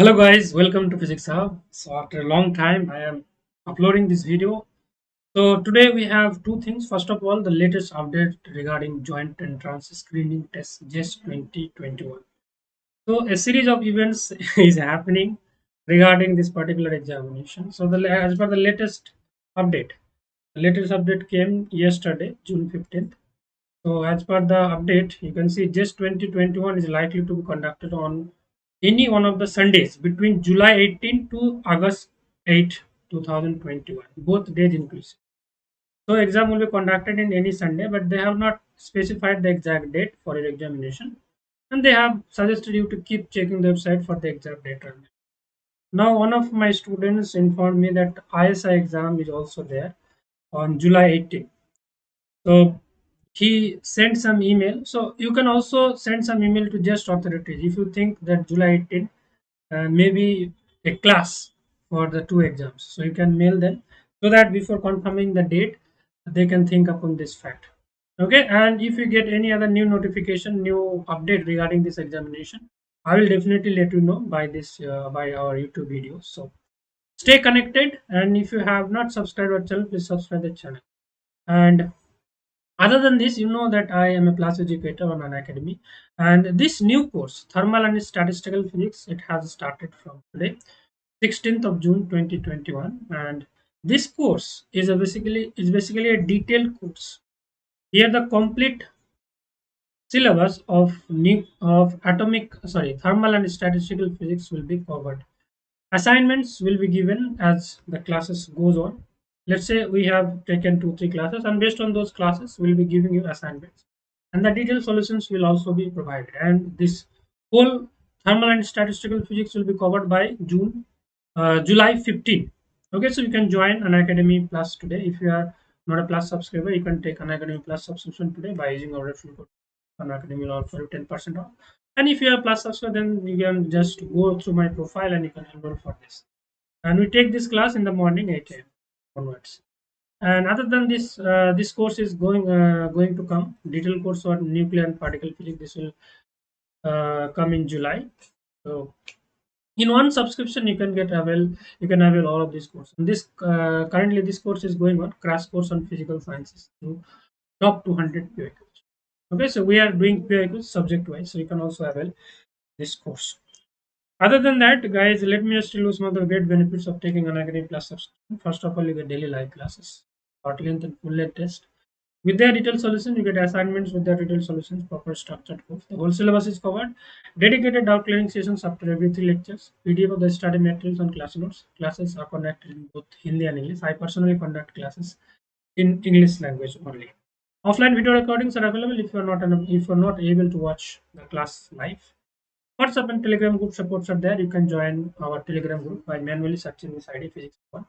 Hello guys, welcome to Physics Hub. So after a long time, I am uploading this video. So today we have two things. First of all, the latest update regarding joint entrance screening test JEST 2021. So a series of events is happening regarding this particular examination. So as per the latest update came yesterday, June 15th. So as per the update, you can see JEST 2021 is likely to be conducted on any one of the Sundays between July 18 to August 8, 2021, both days inclusive. So exam will be conducted in any Sunday, but they have not specified the exact date for your examination, and they have suggested you to keep checking the website for the exact date. Now, one of my students informed me that ISI exam is also there on July 18. So he sent some email. So you can also send some email to just authorities if you think that July 18 maybe a class for the two exams. So you can mail them so that before confirming the date, they can think upon this fact. Okay, and if you get any other new notification, new update regarding this examination, I will definitely let you know by this by our YouTube videos. So stay connected, and if you have not subscribed our channel, please subscribe the channel. And other than this, you know that I am a class educator on an academy, and this new course, Thermal and Statistical Physics, it has started from today, 16th of June 2021, and this course is basically a detailed course. Here, the complete syllabus of thermal and statistical physics will be covered. Assignments will be given as the classes goes on. Let's say we have taken 2 3 classes, and based on those classes we'll be giving you assignments, and the detailed solutions will also be provided, and this whole thermal and statistical physics will be covered by July 15. Okay, so you can join an academy plus today. If you are not a plus subscriber, you can take an academy plus subscription today by using our referral code. An academy will offer you 10% off, and if you are a plus subscriber, then you can just go through my profile and you can enroll for this. And we take this class in the morning 8 a.m. onwards. And other than this, this course is going to come detailed course on nuclear and particle physics. This will come in July. So in one subscription you can avail all of these courses. And this currently this course is going on crash course on physical sciences to top 200 POQs. Okay, so we are doing POQs subject wise, so you can also avail this course. Other than that, guys, let me just tell you some of the great benefits of taking an Academy Plus subscription. First of all, you get daily live classes, short length and full length test. With their detailed solution, you get assignments with their detailed solutions, proper structured course. The whole syllabus is covered. Dedicated doubt clearing sessions after every 3 lectures. PDF of the study materials and class notes. Classes are conducted in both Hindi and English. I personally conduct classes in English language only. Offline video recordings are available if you're not able to watch the class live. WhatsApp and Telegram group supports are there. You can join our Telegram group by manually searching this ID Physics 1.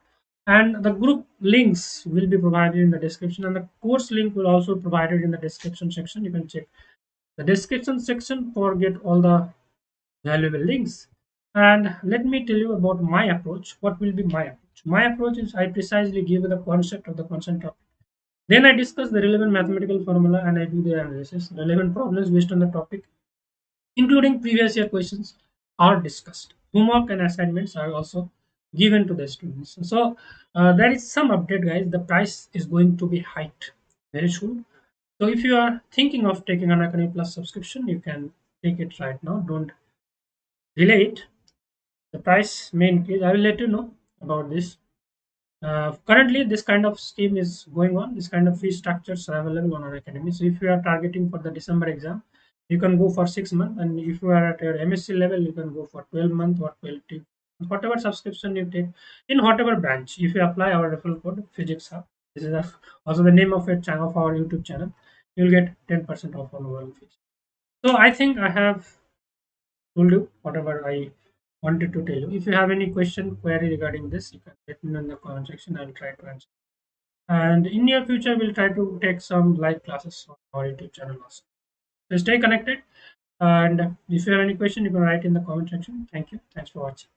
And the group links will be provided in the description, and the course link will also be provided in the description section. You can check the description section for get all the valuable links. And let me tell you about my approach. What will be my approach? My approach is I precisely give you the concept of the constant topic. Then I discuss the relevant mathematical formula and I do the analysis. Relevant problems based on the topic including previous year questions, are discussed. Homework and assignments are also given to the students. So there is some update, guys. The price is going to be hiked very soon. So if you are thinking of taking an Academy Plus subscription, you can take it right now. Don't delay it. The price may increase. I will let you know about this. Currently, this kind of scheme is going on. This kind of fee structures are available on our academy. So, if you are targeting for the December exam, you can go for 6 months, and if you are at your MSc level, you can go for 12 month or 12 whatever subscription you take in whatever branch. If you apply our referral code Physics Hub, this is also the name of our YouTube channel. You will get 10% off on overall fees. So, I think I have told you whatever I wanted to tell you. If you have any question, query regarding this, you can let me know in the comment section. I will try to answer. And in near future, we'll try to take some live classes on our YouTube channel also. So stay connected. And if you have any question, you can write in the comment section. Thank you. Thanks for watching.